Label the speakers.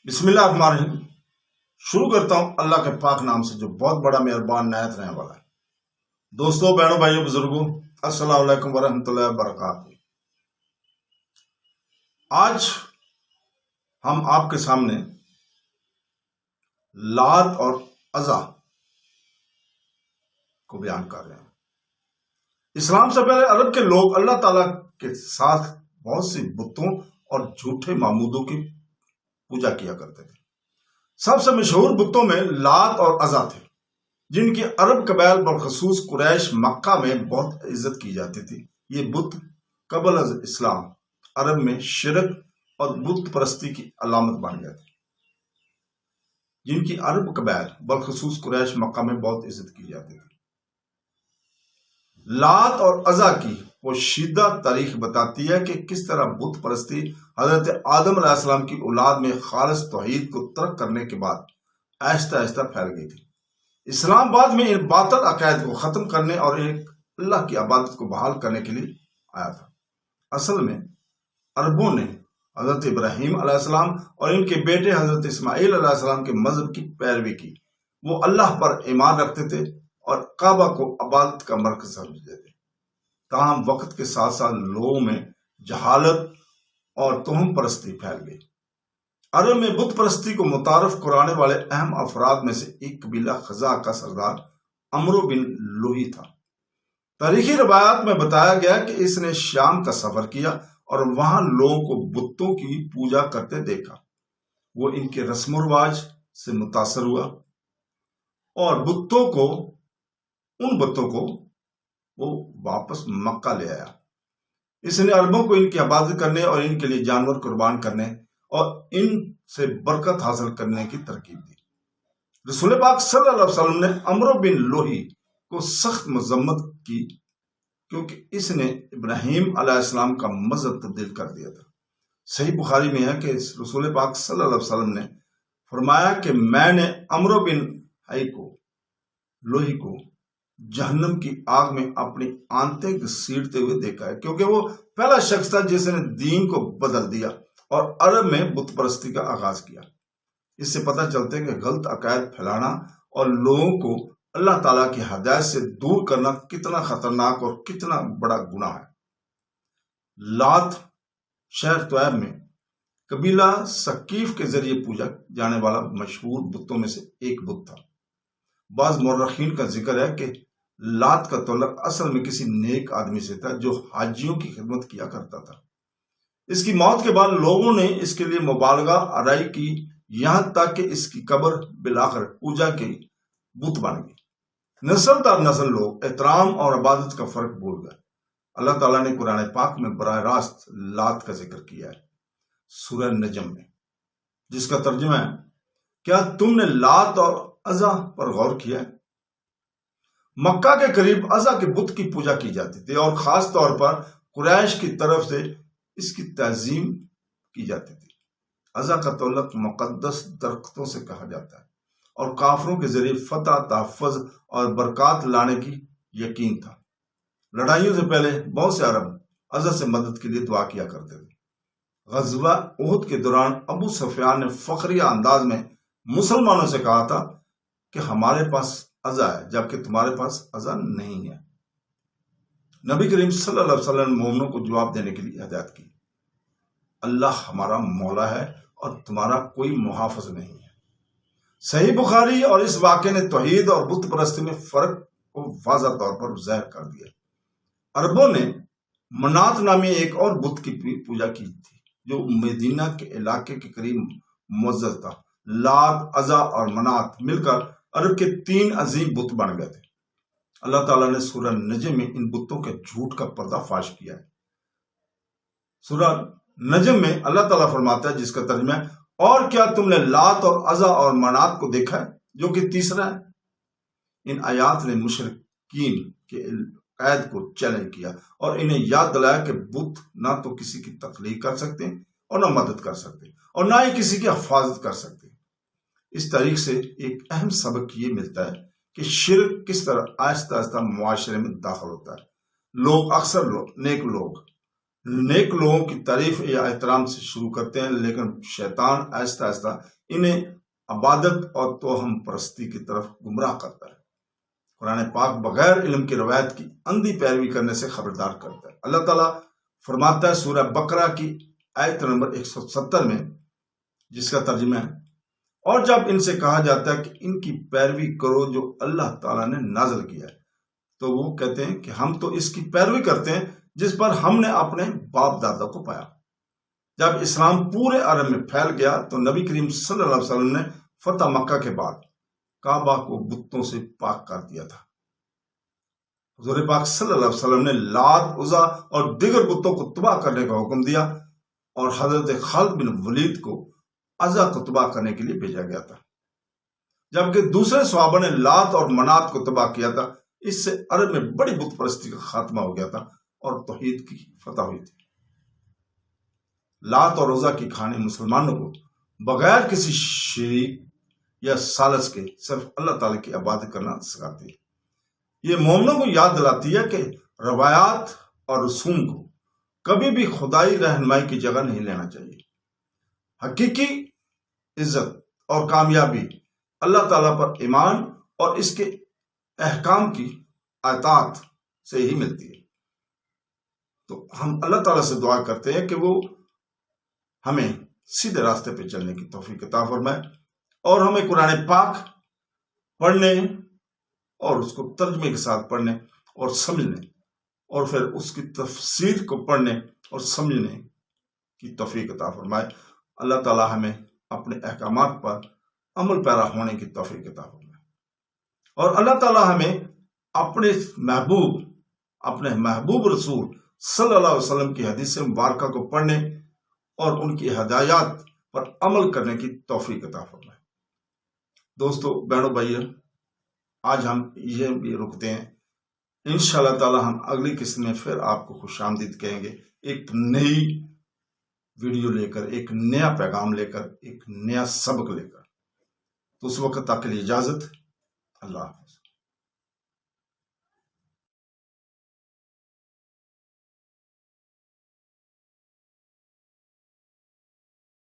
Speaker 1: بسم اللہ الرحمن الرحیم۔ شروع کرتا ہوں اللہ کے پاک نام سے جو بہت بڑا مہربان نہایت رحم والا ہے۔ دوستوں، بہنوں، بھائیوں، بزرگوں، السلام علیکم ورحمۃ اللہ وبرکاتہ۔ آج ہم آپ کے سامنے لات اور عزا کو بیان کر رہے ہیں۔ اسلام سے پہلے عرب کے لوگ اللہ تعالیٰ کے ساتھ بہت سی بتوں اور جھوٹے معبودوں کی پوجا کیا کرتے تھے۔ سب سے مشہور بتوں میں لات اور عزا تھے، جن کی عرب قبائل بالخصوص قریش مکہ میں بہت عزت کی جاتی تھی۔ یہ بت قبل از اسلام عرب میں شرک اور بت پرستی کی علامت بن گئے تھے، جن کی عرب قبائل بالخصوص قریش مکہ میں بہت عزت کی جاتی تھی۔ لات اور عزا کی پوشیدہ تاریخ بتاتی ہے کہ کس طرح بت پرستی حضرت آدم علیہ السلام کی اولاد میں خالص توحید کو ترک کرنے کے بعد آہستہ آہستہ پھیل گئی تھی۔ اسلام بعد میں ان باطل عقائد کو ختم کرنے اور ایک اللہ کی عبادت کو بحال کرنے کے لیے آیا تھا۔ اصل میں عربوں نے حضرت ابراہیم علیہ السلام اور ان کے بیٹے حضرت اسماعیل علیہ السلام کے مذہب کی پیروی کی۔ وہ اللہ پر ایمان رکھتے تھے اور کعبہ کو عبادت کا مرکز سمجھتے تھے۔ تاہم وقت کے ساتھ ساتھ لوگوں میں جہالت اور توہم پرستی پھیل گئی۔ عرب میں بت پرستی کو متعارف کرانے والے اہم افراد میں سے ایک قبیلہ خزاع کا سردار عمرو بن لوہی تھا۔ تاریخی روایات میں بتایا گیا کہ اس نے شام کا سفر کیا اور وہاں لوگوں کو بتوں کی پوجا کرتے دیکھا۔ وہ ان کے رسم و رواج سے متاثر ہوا اور ان بتوں کو وہ واپس مکہ لے آیا۔ اس نے عربوں کو ان کی عبادت کرنے اور ان کے لیے جانور قربان کرنے اور ان سے برکت حاصل کرنے کی ترغیب دی۔ رسول پاک صلی اللہ علیہ وسلم نے عمرو بن لوہی کو سخت مذمت کی کیونکہ اس نے ابراہیم علیہ السلام کا مذہب تبدیل کر دیا تھا۔ صحیح بخاری میں ہے کہ رسول پاک صلی اللہ علیہ وسلم نے فرمایا کہ میں نے عمرو بن لوہی کو جہنم کی آگ میں اپنی آنتیں گھسیٹتے ہوئے دیکھا ہے، کیونکہ وہ پہلا شخص تھا جس نے دین کو بدل دیا اور عرب میں بت پرستی کا آغاز کیا۔ اس سے پتہ چلتا ہے کہ غلط عقائد پھیلانا اور لوگوں کو اللہ تعالیٰ کی ہدایت سے دور کرنا کتنا خطرناک اور کتنا بڑا گناہ ہے۔ لات شہر طیب میں قبیلہ ثقیف کے ذریعے پوجا جانے والا مشہور بتوں میں سے ایک بت تھا۔ بعض مورخین کا ذکر ہے کہ لات کا تعلق اصل میں کسی نیک آدمی سے تھا جو حاجیوں کی خدمت کیا کرتا تھا۔ اس کی موت کے بعد لوگوں نے اس کے لیے مبالغہ آرائی کی، یہاں تک کہ اس کی قبر بالآخر پوجا کی بت بن گئی۔ نسل در نسل لوگ احترام اور عبادت کا فرق بھول گئے۔ اللہ تعالیٰ نے قرآن پاک میں براہ راست لات کا ذکر کیا ہے سورہ نجم میں، جس کا ترجمہ ہے، کیا تم نے لات اور عزا پر غور کیا ہے؟ مکہ کے قریب عزا کے بت کی پوجا کی جاتی تھی اور خاص طور پر قریش کی طرف سے اس کی تعظیم کی جاتی تھی۔ عزا کا تعلق مقدس درختوں سے کہا جاتا ہے اور کافروں کے ذریعے فتح، تحفظ اور برکات لانے کی یقین تھا۔ لڑائیوں سے پہلے بہت سے عرب عزا سے مدد کے لیے دعا کیا کرتے تھے۔ غزوہ احد کے دوران ابو سفیان نے فخریہ انداز میں مسلمانوں سے کہا تھا کہ ہمارے پاس عزا ہے جبکہ تمہارے پاس عزا نہیں ہے۔ نبی کریم صلی اللہ علیہ وسلم نے مومنوں کو جواب دینے کے لیے ہدایت کی، اللہ ہمارا مولا ہے اور تمہارا کوئی محافظ نہیں ہے۔ صحیح بخاری اور اس واقعے نے توحید اور بت پرستی میں فرق کو واضح طور پر ظاہر کر دیا۔ عربوں نے منات نامی ایک اور بت کی پوجا کی تھی جو مدینہ کے علاقے کے قریب معزز تھا۔ لات، عزا اور منات مل کر عرب کے 3 عظیم بت بن گئے تھے۔ اللہ تعالیٰ نے سورہ نجم میں ان بتوں کے جھوٹ کا پردہ فاش کیا ہے۔ سورہ نجم میں اللہ تعالیٰ فرماتا ہے، جس کا ترجمہ ہے، اور کیا تم نے لات اور عزا اور منات کو دیکھا ہے جو کہ تیسرا ہے؟ ان آیات نے مشرکین کے عقائد کو چیلنج کیا اور انہیں یاد دلایا کہ بت نہ تو کسی کی تخلیق کر سکتے اور نہ مدد کر سکتے اور نہ ہی کسی کی حفاظت کر سکتے۔ اس تاریخ سے ایک اہم سبق یہ ملتا ہے کہ شرک کس طرح آہستہ آہستہ معاشرے میں داخل ہوتا ہے۔ لوگ اکثر نیک لوگ نیک لوگوں کی تعریف یا احترام سے شروع کرتے ہیں، لیکن شیطان آہستہ آہستہ انہیں عبادت اور توہم پرستی کی طرف گمراہ کرتا ہے۔ قرآن پاک بغیر علم کی روایت کی اندھی پیروی کرنے سے خبردار کرتا ہے۔ اللہ تعالیٰ فرماتا ہے سورہ بقرہ کی آیت نمبر 170 میں، جس کا ترجمہ ہے، اور جب ان سے کہا جاتا ہے کہ ان کی پیروی کرو جو اللہ تعالیٰ نے نازل کیا ہے، تو وہ کہتے ہیں کہ ہم تو اس کی پیروی کرتے ہیں جس پر ہم نے اپنے باپ دادا کو پایا۔ جب اسلام پورے عرب میں پھیل گیا تو نبی کریم صلی اللہ علیہ وسلم نے فتح مکہ کے بعد کعبہ کو بتوں سے پاک کر دیا تھا۔ حضور پاک صلی اللہ علیہ وسلم نے لات، عزا اور دیگر بتوں کو تباہ کرنے کا حکم دیا، اور حضرت خالد بن ولید کو عزا کو تباہ کرنے کے لیے بھیجا گیا تھا، جبکہ دوسرے صحابہ نے لات اور منات کو تباہ کیا تھا۔ اس سے عرب میں بڑی بت پرستی کا خاتمہ ہو گیا تھا اور توحید کی فتح ہوئی تھی۔ لات اور عزا کی کہانی مسلمانوں کو بغیر کسی شریک یا ثالث کے صرف اللہ تعالیٰ کی عبادت کرنا سکھاتی ہے۔ یہ مومنوں کو یاد دلاتی ہے کہ روایات اور رسوم کو کبھی بھی خدائی رہنمائی کی جگہ نہیں لینا چاہیے۔ حقیقی عزت اور کامیابی اللہ تعالیٰ پر ایمان اور اس کے احکام کی اطاعت سے ہی ملتی ہے۔ تو ہم اللہ تعالیٰ سے دعا کرتے ہیں کہ وہ ہمیں سیدھے راستے پہ چلنے کی توفیق عطا فرمائے، اور ہمیں قرآن پاک پڑھنے اور اس کو ترجمے کے ساتھ پڑھنے اور سمجھنے، اور پھر اس کی تفسیر کو پڑھنے اور سمجھنے کی توفیق عطا فرمائے۔ اللہ تعالیٰ ہمیں اپنے احکامات پر عمل پیرا ہونے کی توفیق عطا فرمائے، اور اللہ تعالیٰ ہمیں اپنے محبوب رسول صلی اللہ علیہ وسلم کی حدیث مبارکہ کو پڑھنے اور ان کی ہدایات پر عمل کرنے کی توفیق عطا فرمائے۔ دوستو، بہنوں، بھائیوں، آج ہم یہ بھی رکتے ہیں۔ انشاءاللہ تعالی ہم اگلی قسط میں پھر آپ کو خوش آمدید کہیں گے، ایک نئی ویڈیو لے کر، ایک نیا پیغام لے کر، ایک نیا سبق لے کر۔ تو اس وقت تک کے لیے اجازت، اللہ حافظ۔